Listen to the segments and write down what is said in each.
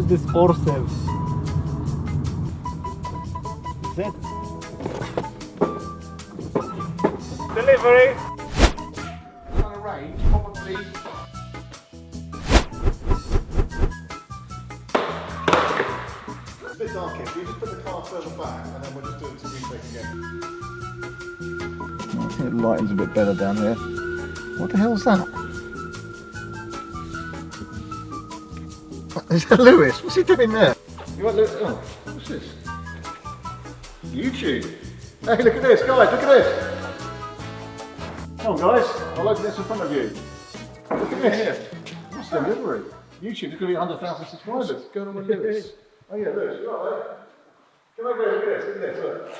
this RSEV. That's it. Delivery. On a range, probably. It's a bit dark here. You just put the car further back and then we'll just do it to retake again. I think the lighting's a bit better down here. What the hell's that? Is that Lewis? What's he doing there? You want Lewis? Oh, what's this? YouTube. Hey, look at this, guys, look at this. Come on, guys, I'll open this in front of you. Look at this. What's the delivery? YouTube is going to be 100,000 subscribers. What's going on with Lewis? Oh, yeah, Lewis, you're all right. Come over here, look at this, look.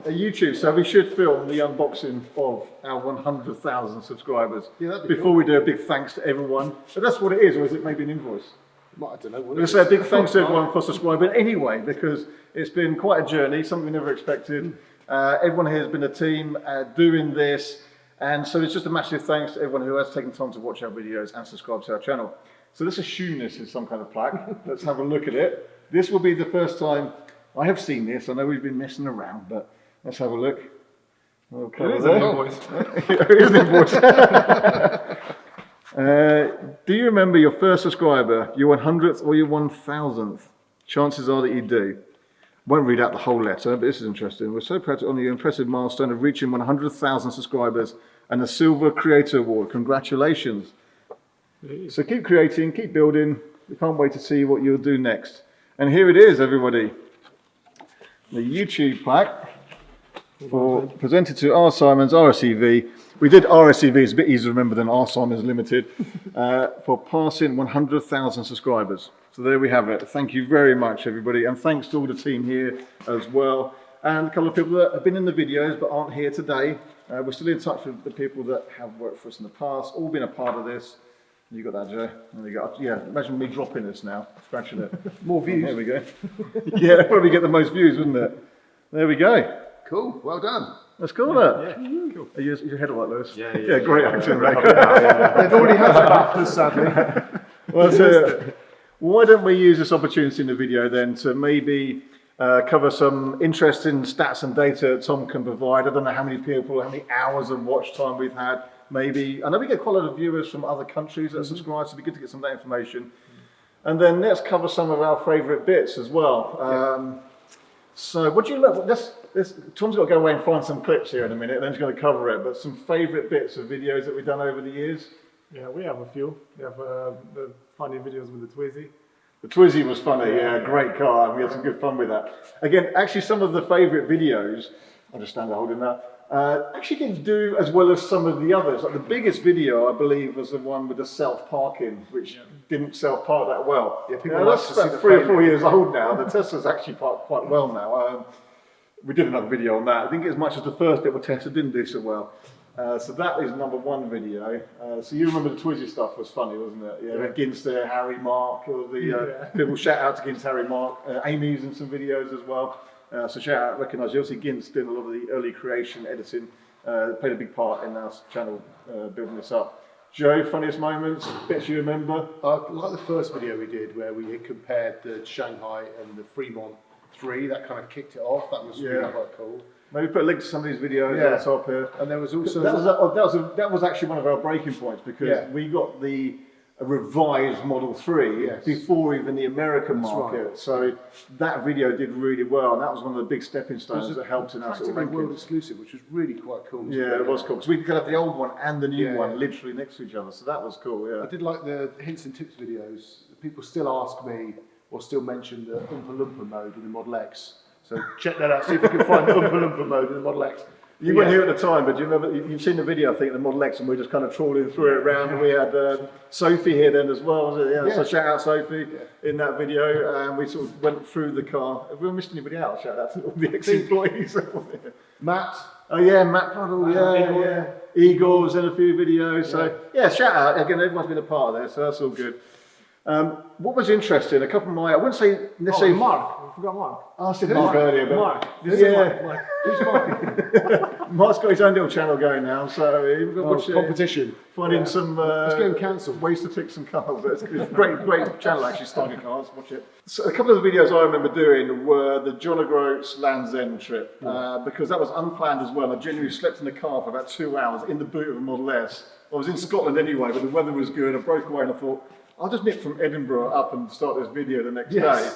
YouTube, so we should film the unboxing of our 100,000 subscribers before we do a big thanks to everyone. So that's what it is, or is it maybe an invoice? I don't know. Let's say a big thanks to everyone for subscribing anyway, because it's been quite a journey, something we never expected. Everyone here has been a team doing this, and so it's just a massive thanks to everyone who has taken time to watch our videos and subscribe to our channel. So let's assume this is some kind of plaque. Let's have a look at it. This will be the first time I have seen this. I know we've been messing around, but let's have a look. It is an invoice. It is an invoice. Do you remember your first subscriber, your 100th or your 1000th? Chances are that you do. Won't read out the whole letter, but this is interesting. We're so proud to honour your impressive milestone of reaching 100,000 subscribers and the Silver Creator Award. Congratulations. So keep creating, keep building. We can't wait to see what you'll do next. And here it is, everybody. The YouTube plaque presented to R. Symons RSEV. We did RSEV, it's a bit easier to remember than R. Symons Limited, for passing 100,000 subscribers. So there we have it. Thank you very much, everybody, and thanks to all the team here as well. And a couple of people that have been in the videos but aren't here today. We're still in touch with the people that have worked for us in the past, all been a part of this. You got that, Joe? There we go. Yeah, imagine me dropping this now, scratching it. More views. There we go. Yeah, that'd probably get the most views, wouldn't it? There we go. Cool, well done. Let's call that. Yeah, cool. Are your head all right, Lewis? Yeah, great accent, mate. They've already had some afters, sadly. Well, so, why don't we use this opportunity in the video then to maybe cover some interesting stats and data that Tom can provide. I don't know how many people, how many hours of watch time we've had. Maybe, I know we get quite a lot of viewers from other countries that subscribe, so it'd be good to get some of that information. And then let's cover some of our favourite bits as well. So what do you love? Tom's got to go away and find some clips here in a minute, and then he's going to cover it, but some favourite bits of videos that we've done over the years. Yeah, we have a few. We have the funny videos with the Twizy. The Twizy was funny, yeah, great car, and we had some good fun with that. Again, actually some of the favourite videos, I'll just stand there holding that, actually didn't do as well as some of the others. Like the biggest video, I believe, was the one with the self-parking, which didn't self-park that well. Yeah, people that's about 3 or 4 years old now. The Tesla's actually parked quite well now. We did another video on that. I think as much as the first bit with Tesla didn't do so well. So that is #1 video. So you remember the Twizy stuff was funny, wasn't it? Yeah, Ginst there, Harry, Mark, all the people shout out to Ginst, Harry, Mark. Amy's in some videos as well. So shout out, recognise you. Obviously Ginst doing a lot of the early creation, editing, played a big part in our channel building this up. Joe, funniest moments, bits you remember? I like the first video we did where we compared the Shanghai and the Fremont 3. That kind of kicked it off. That was really quite cool. Maybe put a link to some of these videos at the top here. And there was also that was actually one of our breaking points because we got the revised Model 3 before even the American market. Right. So that video did really well, and that was one of the big stepping stones that helped in our sort of ranking. World exclusive, which was really quite cool. Yeah, it was cool because we could have the old one and the new one literally next to each other. So that was cool. Yeah, I did like the hints and tips videos. People still ask me or still mention the Oompa Loompa mode in the Model X. So check that out. See if you can find the Oompa Loompa mode in the Model X. You weren't here at the time, but do you remember, you've seen the video, I think, the Model X, and we were just kind of trawling through it around, and we had Sophie here then as well, was it? Yeah. So shout out Sophie in that video, and we sort of went through the car. Have we missed anybody out? Shout out to all the ex-employees. Matt. Oh yeah, Matt Puddle, Igor was in a few videos, so yeah, shout out. Again, everyone's been a part of this, so that's all good. What was interesting, a couple of my, I wouldn't say necessarily... Mark, we forgot Mark. I said Mark earlier, but... Mark. Mark. Who's Mark? Mark's got his own little channel going now, so we've got to watch competition. finding some Let's get him cancelled. ways to fix some cars. It's a great channel actually, Starting Cars. Watch it. So a couple of the videos I remember doing were the John O'Groats Land's End trip because that was unplanned as well. I genuinely slept in the car for about 2 hours in the boot of a Model S. I was in Scotland anyway, but the weather was good. I broke away and I thought, I'll just nip from Edinburgh up and start this video the next day.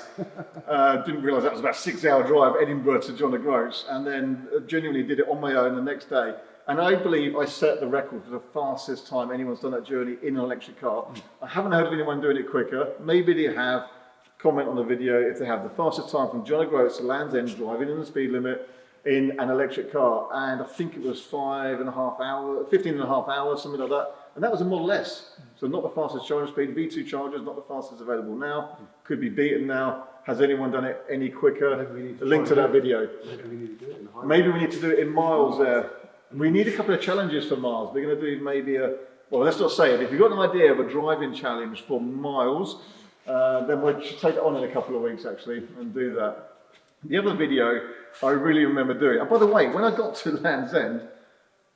Didn't realise that was about a 6-hour drive, Edinburgh to John O'Groats, and then genuinely did it on my own the next day. And I believe I set the record for the fastest time anyone's done that journey in an electric car. I haven't heard of anyone doing it quicker. Maybe they have. Comment on the video if they have the fastest time from John O'Groats to Land's End driving in the speed limit in an electric car. And I think it was 15.5 hours, something like that. And that was a Model S. So not the fastest charging speed. V2 chargers, not the fastest available now. Could be beaten now. Has anyone done it any quicker? A link to that video. Maybe we need to do it in the highway. Maybe we need to do it in miles there. We need a couple of challenges for miles. We're going to do maybe well, let's not say it. If you've got an idea of a driving challenge for miles, then we should take it on in a couple of weeks actually and do that. The other video I really remember doing, and by the way, when I got to Land's End,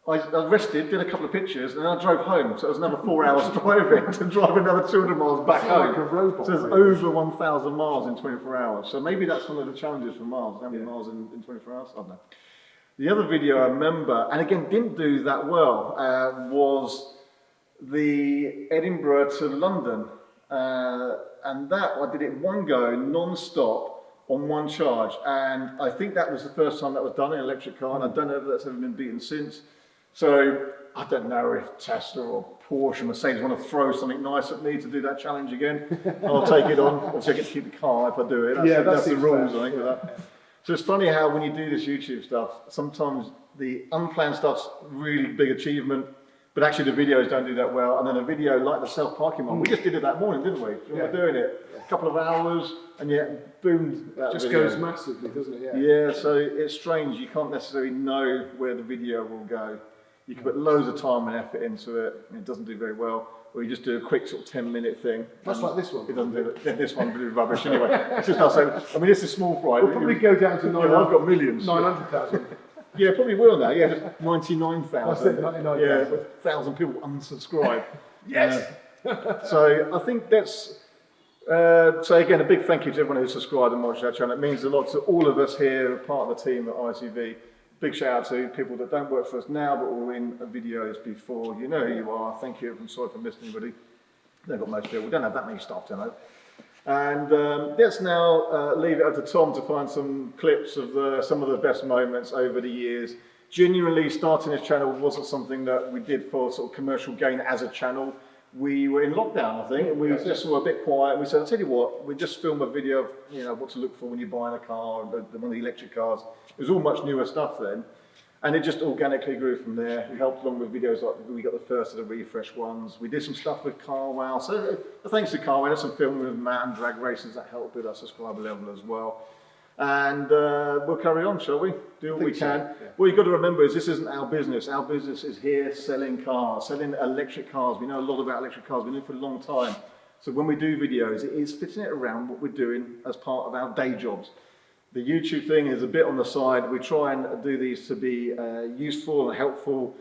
I rested, did a couple of pictures, and then I drove home. So it was another 4 hours driving to drive another 200 miles back home. Like a robot, so it's over 1,000 miles in 24 hours. So maybe that's one of the challenges for miles. How many miles in 24 hours? I don't know. The other video I remember, and again didn't do that well, was the Edinburgh to London. And that I did it one go, non-stop, on one charge. And I think that was the first time that was done in an electric car, and I don't know if that's ever been beaten since. So I don't know if Tesla or Porsche or Mercedes want to throw something nice at me to do that challenge again. I'll take it on. Obviously I get to keep the car if I do it. That's the rules, I think, with that. So it's funny how when you do this YouTube stuff, sometimes the unplanned stuff's really big achievement, but actually the videos don't do that well. And then a video like the self-parking one, we just did it that morning, didn't we? We were doing it a couple of hours, and yet boom, that just video goes massively, doesn't it? Yeah, so it's strange. You can't necessarily know where the video will go. You can put loads of time and effort into it, and it doesn't do very well. Or you just do a quick sort of 10-minute thing. Much like this one. It doesn't do it. This one really rubbish anyway. It's just not so. I mean, this is small fry. We'll probably go down to 900. I've got millions. 900,000. Yeah, probably will now. Yeah, just 99,000. That's it, 99,000. Yeah, 1,000 people unsubscribe. Yes. So I think that's. So again, a big thank you to everyone who subscribed and watched that channel. It means a lot to all of us here, part of the team at RSEV. Big shout out to people that don't work for us now, but were in videos before. You know who you are. Thank you. I'm sorry for missing anybody. They've got most people. We don't have that many staff, don't know. And let's now leave it up to Tom to find some clips of some of the best moments over the years. Genuinely, starting this channel wasn't something that we did for sort of commercial gain as a channel. We were in lockdown, I think, and we just were a bit quiet. We said, I'll tell you what, we just film a video of, what to look for when you're buying a car, one of the electric cars. It was all much newer stuff then. And it just organically grew from there. We helped along with videos like we got the first of the refresh ones. We did some stuff with Carwow. So thanks to Carwow, there's some filming with Matt and drag races that helped with our subscriber level as well. And we'll carry on, shall we? Do what we can. Yeah. What you've got to remember is this isn't our business. Our business is here selling cars, selling electric cars. We know a lot about electric cars. We've been doing it for a long time. So when we do videos, it is fitting it around what we're doing as part of our day jobs. The YouTube thing is a bit on the side. We try and do these to be useful and helpful,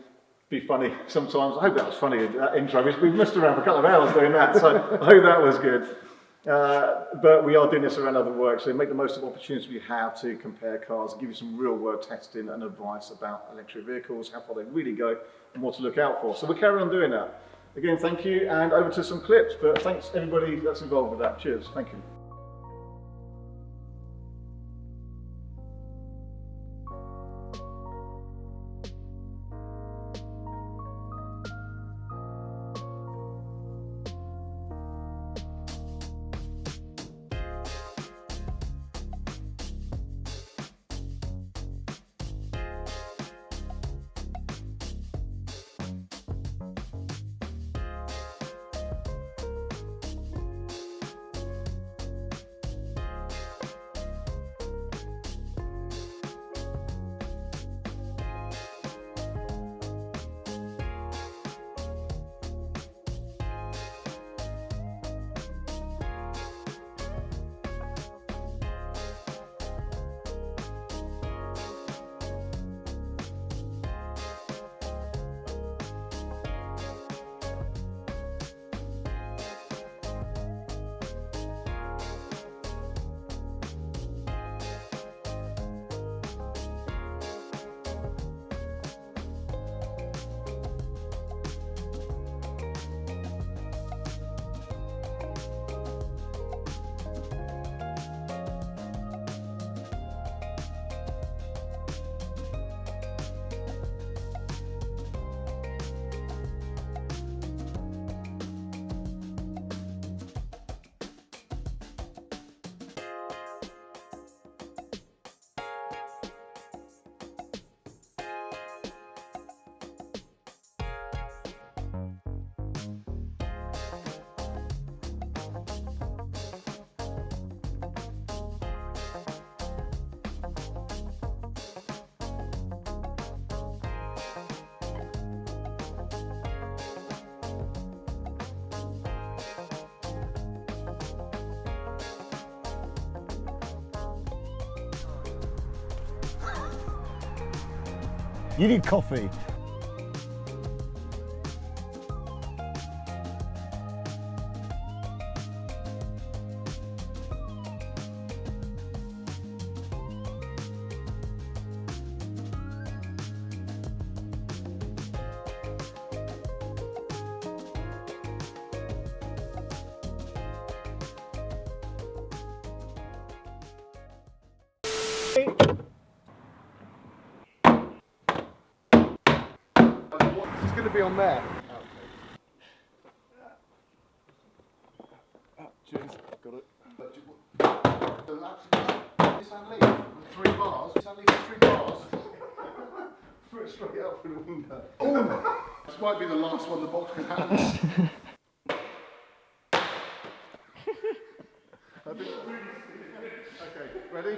be funny sometimes. I hope that was funny, that intro. We messed around for a couple of hours doing that, so I hope that was good. But we are doing this around other work, so make the most of the opportunities we have to compare cars, give you some real world testing and advice about electric vehicles, how far they really go, and what to look out for. So we'll carry on doing that. Again, thank you, and over to some clips, but thanks everybody that's involved with that. Cheers, thank you. You need coffee. It's going to be on there. Cheers, got it. The laps leaf, 3 bars. Leaf 3 bars. Threw it straight out through the window. Oh, this might be the last one the box can have. Okay, ready?